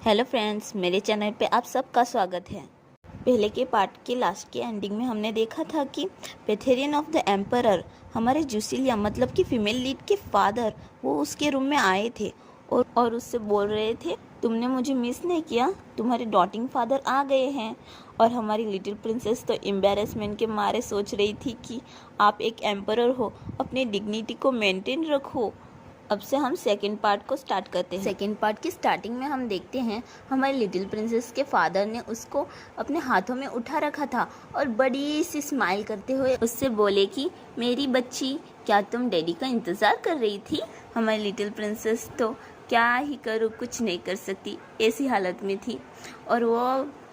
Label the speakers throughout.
Speaker 1: Hello friends, मेरे channel पे आप सबका स्वागत है। पहले के पार्ट के लास्ट के एंडिंग में हमने देखा था कि पेथेरियन ऑफ द एम्परर हमारे जूसिलिया मतलब कि फीमेल लीड के फादर वो उसके रूम में आए थे और उससे बोल रहे थे, तुमने मुझे मिस नहीं किया, तुम्हारे डॉटिंग फादर आ गए हैं। और हमारी लिटिल प्रिंसेस तो एम्बेरसमेंट के मारे सोच रही थी कि आप एक एम्परर हो, अपनी डिग्निटी को मेंटेन रखो। अब से हम सेकेंड पार्ट को स्टार्ट करते हैं। सेकेंड पार्ट की स्टार्टिंग में हम देखते हैं हमारी लिटिल प्रिंसेस के फादर ने उसको अपने हाथों में उठा रखा था और बड़ी सी स्माइल करते हुए उससे बोले कि मेरी बच्ची, क्या तुम डैडी का इंतज़ार कर रही थी। हमारी लिटिल प्रिंसेस तो क्या ही करूँ, कुछ नहीं कर सकती, ऐसी हालत में थी और वो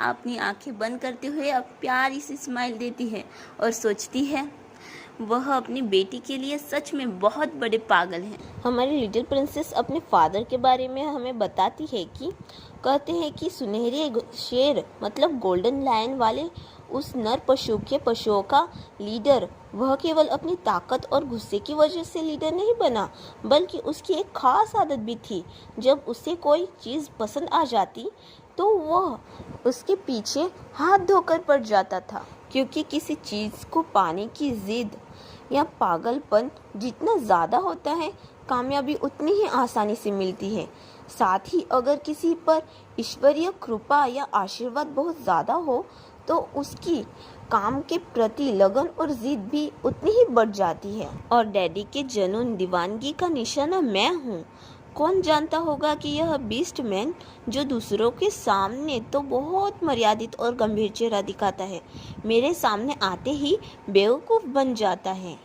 Speaker 1: अपनी आंखें बंद करते हुए अब प्यारी सी स्माइल देती है और सोचती है वह अपनी बेटी के लिए सच में बहुत बड़े पागल हैं। हमारी लिटिल प्रिंसेस अपने फादर के बारे में हमें बताती है कि कहते हैं कि सुनहरे शेर मतलब गोल्डन लायन वाले उस नर पशु के पशुओं का लीडर वह केवल अपनी ताकत और गुस्से की वजह से लीडर नहीं बना, बल्कि उसकी एक खास आदत भी थी। जब उसे कोई चीज़ पसंद आ जाती तो वह उसके पीछे हाथ धोकर पड़ जाता था, क्योंकि किसी चीज़ को पाने की जिद या पागलपन जितना ज़्यादा होता है, कामयाबी उतनी ही आसानी से मिलती है। साथ ही अगर किसी पर ईश्वरीय कृपा या आशीर्वाद बहुत ज़्यादा हो तो उसकी काम के प्रति लगन और जिद भी उतनी ही बढ़ जाती है। और डैडी के जुनून दीवानगी का निशाना मैं हूँ। कौन जानता होगा कि यह बीस्ट मैन जो दूसरों के सामने तो बहुत मर्यादित और गंभीर चेहरा दिखाता है, मेरे सामने आते ही बेवकूफ़ बन जाता है।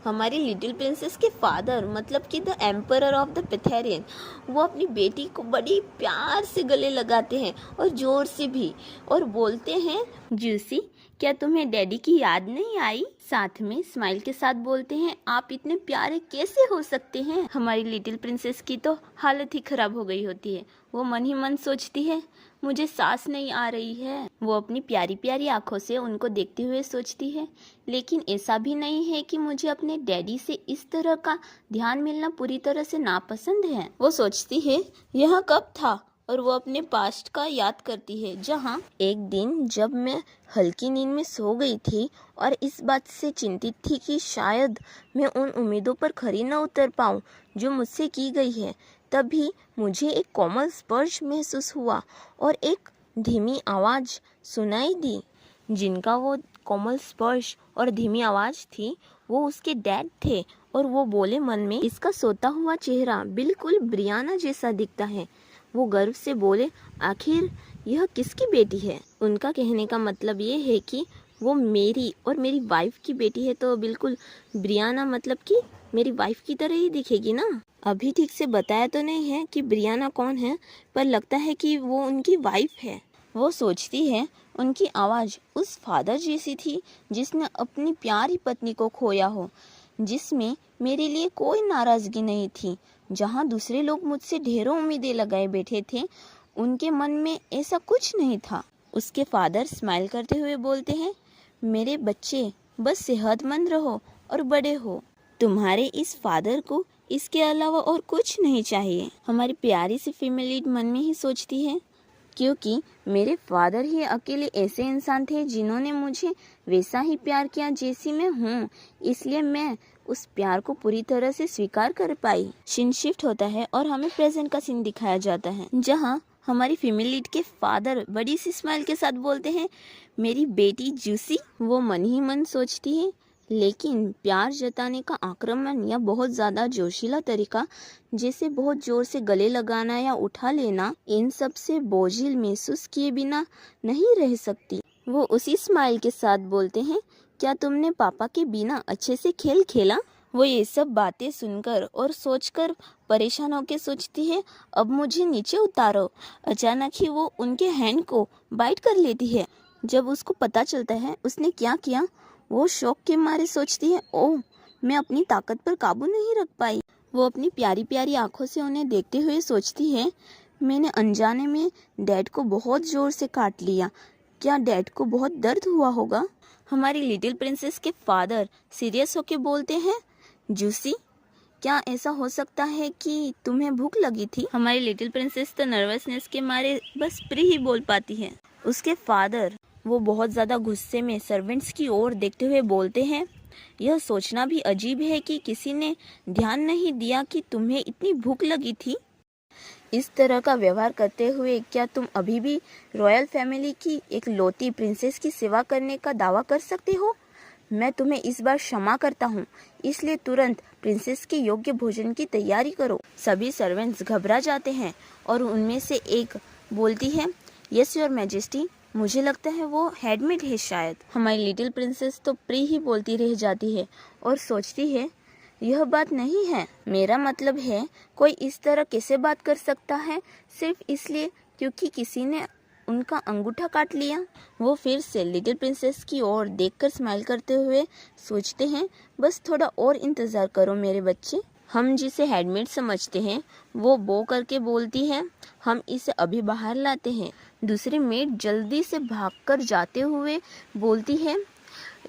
Speaker 1: हमारी लिटिल प्रिंसेस के फादर मतलब कि द एम्परर ऑफ द पेथेरियन वो अपनी बेटी को बड़ी प्यार से गले लगाते हैं और ज़ोर से भी, और बोलते हैं, जूसी क्या तुम्हें डैडी की याद नहीं आई। साथ में स्माइल के साथ बोलते हैं, आप इतने प्यारे कैसे हो सकते हैं। हमारी लिटिल प्रिंसेस की तो हालत ही खराब हो गई होती है। वो मन ही मन सोचती है, मुझे सांस नहीं आ रही है। वो अपनी प्यारी प्यारी आंखों से उनको देखते हुए सोचती है, लेकिन ऐसा भी नहीं है कि मुझे अपने डैडी से इस तरह का ध्यान मिलना पूरी तरह से नापसंद है। वो सोचती है यह कब था, और वो अपने पास्ट का याद करती है, जहाँ एक दिन जब मैं हल्की नींद में सो गई थी और इस बात से चिंतित थी कि शायद मैं उन उम्मीदों पर खरी न उतर पाऊँ जो मुझसे की गई है, तभी मुझे एक कोमल स्पर्श महसूस हुआ और एक धीमी आवाज़ सुनाई दी। जिनका वो कोमल स्पर्श और धीमी आवाज़ थी वो उसके डैड थे, और वो बोले मन में, इसका सोता हुआ चेहरा बिल्कुल ब्रियाना जैसा दिखता है। वो गर्व से बोले, आखिर यह किसकी बेटी है। उनका कहने का मतलब ये है कि वो मेरी और मेरी वाइफ की बेटी है, तो बिल्कुल ब्रियाना मतलब कि मेरी वाइफ की तरह ही दिखेगी ना। अभी ठीक से बताया तो नहीं है कि ब्रियाना कौन है, पर लगता है कि वो उनकी वाइफ है। वो सोचती है उनकी आवाज़ उस फादर जैसी थी जिसने अपनी प्यारी पत्नी को खोया हो, जिसमें मेरे लिए कोई नाराज़गी नहीं थी। जहाँ दूसरे लोग मुझसे ढेरों उम्मीदें लगाए बैठे थे, उनके मन में ऐसा कुछ नहीं था। उसके फादर स्माइल करते हुए बोलते हैं, मेरे बच्चे बस सेहतमंद रहो और बड़े हो। तुम्हारे इस फादर को इसके अलावा और कुछ नहीं चाहिए। हमारी प्यारी सी फीमेल लीड मन में ही सोचती है, क्योंकि मेरे फादर ही अकेले ऐसे इंसान थे जिन्होंने मुझे वैसा ही प्यार किया जैसी मैं हूँ, इसलिए मैं उस प्यार को पूरी तरह से स्वीकार कर पाई। सीन शिफ्ट होता है और हमें प्रेजेंट का सीन दिखाया जाता है, जहाँ हमारी फीमेल लीड के फादर बड़ी सी स्माइल के साथ बोलते हैं, मेरी बेटी जूसी। वो मन ही मन सोचती है, लेकिन प्यार जताने का आक्रमण या बहुत ज़्यादा जोशीला तरीका, जैसे बहुत ज़ोर से गले लगाना या उठा लेना, इन सब से बोझिल महसूस किए बिना नहीं रह सकती। वो उसी स्माइल के साथ बोलते हैं, क्या तुमने पापा के बिना अच्छे से खेल खेला। वो ये सब बातें सुनकर और सोचकर परेशान होकर सोचती है, अब मुझे नीचे उतारो। अचानक ही वो उनके हैंड को बाइट कर लेती है। जब उसको पता चलता है उसने क्या किया, वो शौक के मारे सोचती है, ओह मैं अपनी ताकत पर काबू नहीं रख पाई। वो अपनी प्यारी प्यारी आंखों से उन्हें देखते हुए सोचती है, मैंने अनजाने में डैड को बहुत ज़ोर से काट लिया। क्या डैड को बहुत दर्द हुआ होगा। हमारी लिटिल प्रिंसेस के फादर सीरियस होके बोलते हैं, जूसी क्या ऐसा हो सकता है कि तुम्हें भूख लगी थी? हमारी लिटिल प्रिंसेस तो नर्वसनेस के मारे बस प्री ही बोल पाती है। उसके फादर वो बहुत ज़्यादा गुस्से में सर्वेंट्स की ओर देखते हुए बोलते हैं, यह सोचना भी अजीब है कि किसी ने ध्यान नहीं दिया कि तुम्हें इतनी भूख लगी थी। इस तरह का व्यवहार करते हुए क्या तुम अभी भी रॉयल फैमिली की एक लौती प्रिंसेस की सेवा करने का दावा कर सकते हो? मैं तुम्हें इस बार क्षमा करता हूँ, इसलिए तुरंत प्रिंसेस के योग्य भोजन की तैयारी करो। सभी सर्वेंट्स घबरा जाते हैं और उनमें से एक बोलती है, यस योर मैजेस्टी, मुझे लगता है वो हेडमेड है शायद। हमारी लिटिल प्रिंसेस तो प्री ही बोलती रह जाती है और सोचती है, यह बात नहीं है। मेरा मतलब है, कोई इस तरह कैसे बात कर सकता है सिर्फ इसलिए क्योंकि किसी ने उनका अंगूठा काट लिया। वो फिर से लिटिल प्रिंसेस की ओर देखकर स्माइल करते हुए सोचते हैं, बस थोड़ा और इंतज़ार करो मेरे बच्चे। हम जिसे हेडमेड समझते हैं वो बो करके बोलती है, हम इसे अभी बाहर लाते हैं। दूसरी मेड जल्दी से भागकर जाते हुए बोलती है,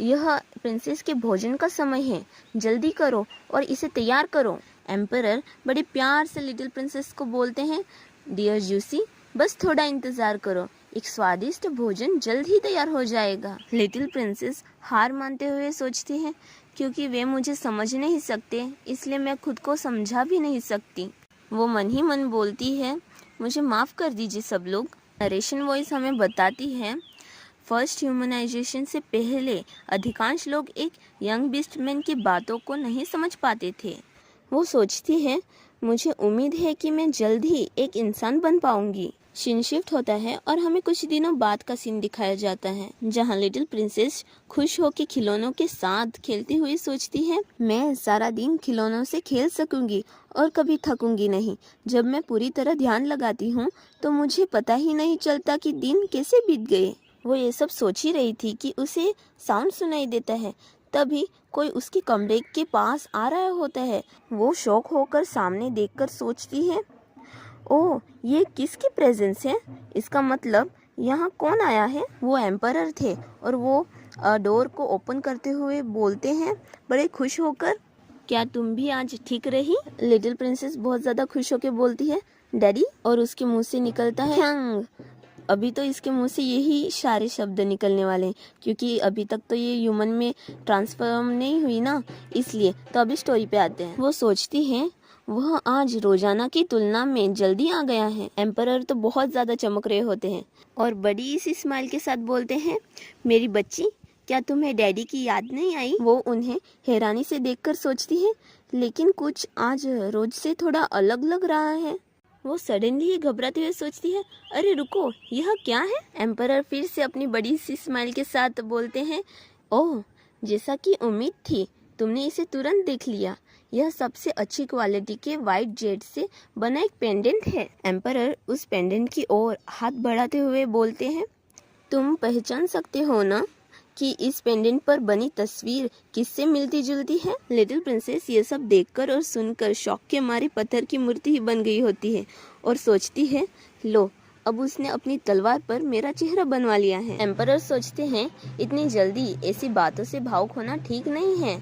Speaker 1: यह प्रिंसेस के भोजन का समय है, जल्दी करो और इसे तैयार करो। एम्परर बड़े प्यार से लिटिल प्रिंसेस को बोलते हैं, डियर जूसी, बस थोड़ा इंतजार करो, एक स्वादिष्ट भोजन जल्द ही तैयार हो जाएगा। लिटिल प्रिंसेस हार मानते हुए सोचती है, क्योंकि वे मुझे समझ नहीं सकते, इसलिए मैं खुद को समझा भी नहीं सकती। वो मन ही मन बोलती है, मुझे माफ़ कर दीजिए सब लोग। नरेशन वॉइस हमें बताती है, फर्स्ट ह्यूमनाइजेशन से पहले अधिकांश लोग एक यंग बीस्टमैन की बातों को नहीं समझ पाते थे। वो सोचती है, मुझे उम्मीद है कि मैं जल्द ही एक इंसान बन पाऊंगी। सीन शिफ्ट होता है और हमें कुछ दिनों बाद का सीन दिखाया जाता है, जहां लिटिल प्रिंसेस खुश होकर खिलौनों के साथ खेलती हुई सोचती है, मैं सारा दिन खिलौनों से खेल सकूंगी और कभी थकूंगी नहीं। जब मैं पूरी तरह ध्यान लगाती हूँ तो मुझे पता ही नहीं चलता कि दिन कैसे बीत गए। वो ये सब सोच ही रही थी कि उसे साउंड सुनाई देता है। तभी कोई उसके कमरे के पास आ रहा होता है। वो शॉक होकर सामने देखकर सोचती है, ओह, ये किसकी प्रेजेंस है? इसका मतलब यहाँ कौन आया है? वो एम्परर थे और वो डोर को ओपन करते हुए बोलते हैं बड़े खुश होकर, क्या तुम भी आज ठीक रही? लिटिल प्रिंसेस बहुत ज़्यादा खुश होकर बोलती है, डैडी, और उसके मुंह से निकलता है हैंग। अभी तो इसके मुंह से यही सारे शब्द निकलने वाले हैं, क्योंकि अभी तक तो ये ह्यूमन में ट्रांसफॉर्म नहीं हुई ना, इसलिए। तो अभी स्टोरी पे आते हैं। वो सोचती है, वह आज रोजाना की तुलना में जल्दी आ गया है। एम्परर तो बहुत ज़्यादा चमक रहे होते हैं और बड़ी सी स्माइल के साथ बोलते हैं, मेरी बच्ची, क्या तुम्हें डैडी की याद नहीं आई? वो उन्हें हैरानी से देखकर सोचती है, लेकिन कुछ आज रोज से थोड़ा अलग लग रहा है। वो सडनली ही घबराते हुए सोचती है, अरे रुको, यह क्या है? एम्परर फिर से अपनी बड़ी सी स्माइल के साथ बोलते हैं, ओह, जैसा कि उम्मीद थी, तुमने इसे तुरंत देख लिया। यह सबसे अच्छी क्वालिटी के वाइट जेड से बना एक पेंडेंट है। एम्परर उस पेंडेंट की ओर हाथ बढ़ाते हुए बोलते हैं, तुम पहचान सकते हो ना कि इस पेंडेंट पर बनी तस्वीर किससे मिलती जुलती है? लिटिल प्रिंसेस ये सब देखकर और सुनकर शौक के मारे पत्थर की मूर्ति ही बन गई होती है और सोचती है, लो, अब उसने अपनी तलवार पर मेरा चेहरा बनवा लिया है। एम्परर सोचते हैं, इतनी जल्दी ऐसी बातों से भावुक होना ठीक नहीं है।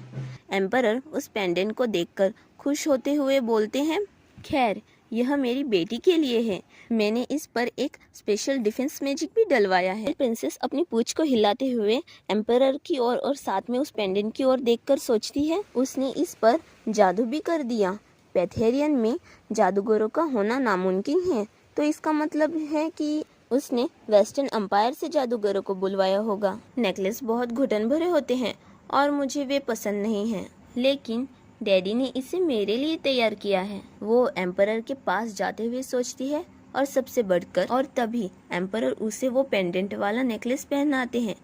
Speaker 1: एम्परर उस पेंडेंट को देखकर खुश होते हुए बोलते हैं, खैर, यह मेरी बेटी के लिए है। मैंने इस पर एक स्पेशल डिफेंस मैजिक भी डलवाया है। प्रिंसेस अपनी पूंछ को हिलाते हुए एम्परर की ओर और साथ में उस पेंडेंट की ओर देखकर सोचती है, उसने इस पर जादू भी कर दिया। पैथेरियन में जादूगरों का होना नामुमकिन है, तो इसका मतलब है कि उसने वेस्टर्न एम्पायर से जादूगरों को बुलवाया होगा। नेकलेस बहुत घुटन भरे होते हैं और मुझे वे पसंद नहीं हैं, लेकिन डैडी ने इसे मेरे लिए तैयार किया है। वो एम्परर के पास जाते हुए सोचती है और सबसे बढ़कर, और तभी एम्परर उसे वो पेंडेंट वाला नेकलेस पहनाते हैं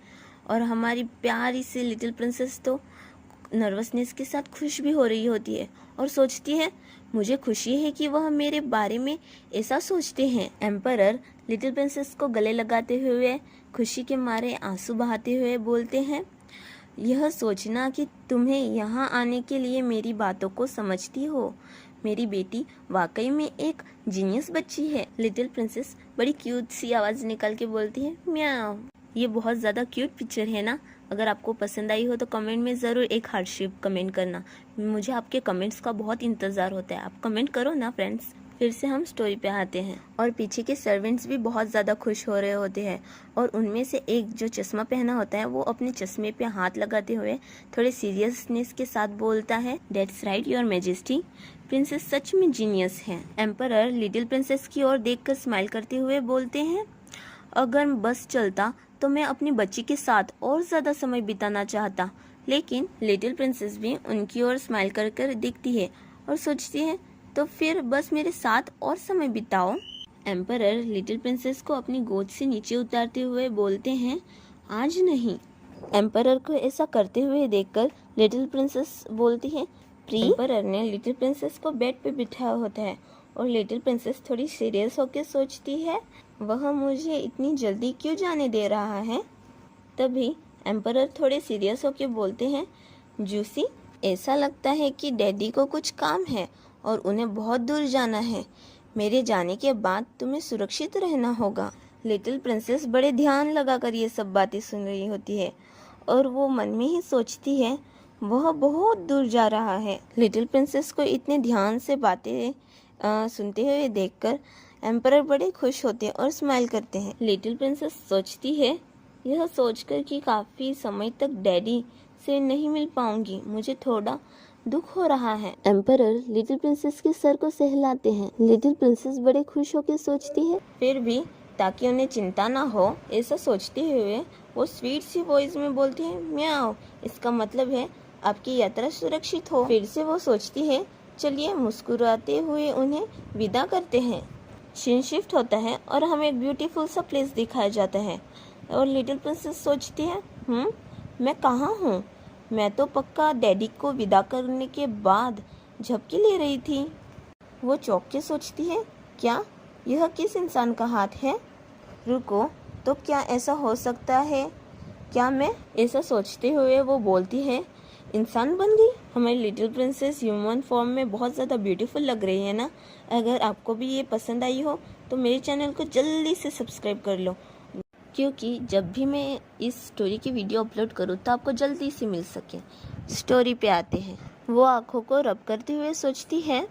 Speaker 1: और हमारी प्यारी सी लिटिल प्रिंसेस तो नर्वसनेस के साथ खुश भी हो रही होती है और सोचती है, मुझे खुशी है कि वह मेरे बारे में ऐसा सोचते हैं। एम्परर लिटिल प्रिंसेस को गले लगाते हुए खुशी के मारे आंसू बहाते हुए बोलते हैं, यह सोचना कि तुम्हें यहाँ आने के लिए मेरी बातों को समझती हो, मेरी बेटी वाकई में एक जीनियस बच्ची है। लिटिल प्रिंसेस बड़ी क्यूट सी आवाज़ निकाल के बोलती है, म्याऊ। ये बहुत ज़्यादा क्यूट पिक्चर है ना, अगर आपको पसंद आई हो तो कमेंट में ज़रूर एक हार्ट शेप कमेंट करना। मुझे आपके कमेंट्स का बहुत इंतज़ार होता है। आप कमेंट करो ना फ्रेंड्स। फिर से हम स्टोरी पे आते हैं और पीछे के सर्वेंट्स भी बहुत ज़्यादा खुश हो रहे होते हैं और उनमें से एक जो चश्मा पहना होता है वो अपने चश्मे पे हाथ लगाते हुए थोड़े सीरियसनेस के साथ बोलता है, that's right your majesty, princess सच में जीनियस है। एम्परर लिटिल प्रिंसेस की ओर देखकर स्माइल करते हुए बोलते हैं, अगर बस चलता तो मैं अपनी बच्ची के साथ और ज़्यादा समय बिताना चाहता। लेकिन लिटिल प्रिंसेस भी उनकी ओर स्माइल कर कर देखती है और सोचती है, तो फिर बस मेरे साथ और समय बिताओ। एम्परर लिटिल प्रिंसेस को अपनी गोद से नीचे उतारते हुए बोलते हैं, आज नहीं। एम्परर को ऐसा करते हुए देखकर लिटिल प्रिंसेस बोलती है, प्री। एम्परर ने लिटिल प्रिंसेस को बेड पे बिठाया होता है और लिटिल प्रिंसेस थोड़ी सीरियस होकर सोचती है, वह मुझे इतनी जल्दी क्यों जाने दे रहा है। तभी एम्परर थोड़े सीरियस होकर बोलते हैं, जूसी, ऐसा लगता है कि डैडी को कुछ काम है और उन्हें बहुत दूर जाना है। मेरे जाने के बाद तुम्हें सुरक्षित रहना होगा। लिटिल प्रिंसेस बड़े ध्यान लगाकर ये सब बातें सुन रही होती है और वो मन में ही सोचती है, वह बहुत दूर जा रहा है। लिटिल प्रिंसेस को इतने ध्यान से बातें सुनते हुए देखकर एम्परर बड़े खुश होते हैं और स्माइल करते हैं। लिटिल प्रिंसेस सोचती है, यह सोचकर कि काफ़ी समय तक डैडी से नहीं मिल पाऊंगी, मुझे थोड़ा दुख हो रहा है। एम्परर लिटिल प्रिंसेस के सर को सहलाते हैं। लिटिल प्रिंसेस बड़े खुश होकर सोचती है, फिर भी ताकि उन्हें चिंता ना हो ऐसा सोचते हुए वो स्वीट सी वॉइस में बोलती है, म्याओ, इसका मतलब है आपकी यात्रा सुरक्षित हो। फिर से वो सोचती है, चलिए मुस्कुराते हुए उन्हें विदा करते हैं। सीन शिफ्ट होता है और हमें एक ब्यूटीफुल सा प्लेस दिखाया जाता है और लिटिल प्रिंसेस सोचती है, मैं कहाँ हूँ? मैं तो पक्का डैडी को विदा करने के बाद झपकी ले रही थी। वो चौंक के सोचती है, क्या यह किस इंसान का हाथ है? रुको, तो क्या ऐसा हो सकता है? क्या मैं? ऐसा सोचते हुए वो बोलती है, इंसान बन गई। हमारी लिटिल प्रिंसेस ह्यूमन फॉर्म में बहुत ज़्यादा ब्यूटीफुल लग रही है ना। अगर आपको भी ये पसंद आई हो तो मेरे चैनल को जल्दी से सब्सक्राइब कर लो, क्योंकि जब भी मैं इस स्टोरी की वीडियो अपलोड करूँ तो आपको जल्दी से मिल सके। स्टोरी पे आते हैं। वो आँखों को रब करते हुए सोचती है,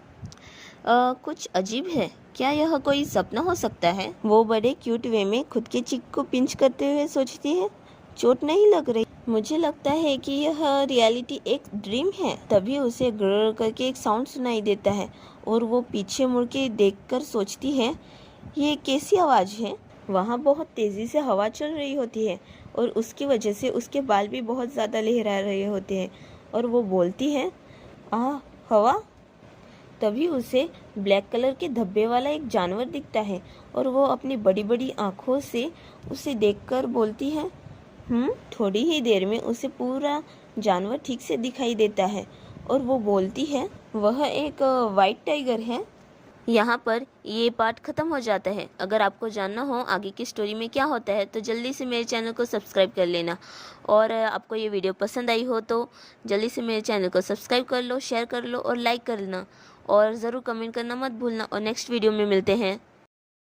Speaker 1: कुछ अजीब है, क्या यह कोई सपना हो सकता है? वो बड़े क्यूट वे में खुद के चिक को पिंच करते हुए सोचती है, चोट नहीं लग रही, मुझे लगता है कि यह रियलिटी एक ड्रीम है। तभी उसे ग्रर करके एक साउंड सुनाई देता है और वो पीछे मुड़ के देखकर सोचती है, ये कैसी आवाज़ है? वहाँ बहुत तेज़ी से हवा चल रही होती है और उसकी वजह से उसके बाल भी बहुत ज़्यादा लहरा रहे होते हैं और वो बोलती है, हवा। तभी उसे ब्लैक कलर के धब्बे वाला एक जानवर दिखता है और वो अपनी बड़ी बड़ी आँखों से उसे देखकर बोलती है, थोड़ी ही देर में उसे पूरा जानवर ठीक से दिखाई देता है और वो बोलती है, वह एक वाइट टाइगर है। यहाँ पर ये पार्ट ख़त्म हो जाता है। अगर आपको जानना हो आगे की स्टोरी में क्या होता है तो जल्दी से मेरे चैनल को सब्सक्राइब कर लेना और आपको ये वीडियो पसंद आई हो तो जल्दी से मेरे चैनल को सब्सक्राइब कर लो, शेयर कर लो और लाइक कर लेना और ज़रूर कमेंट करना मत भूलना और नेक्स्ट वीडियो में मिलते हैं।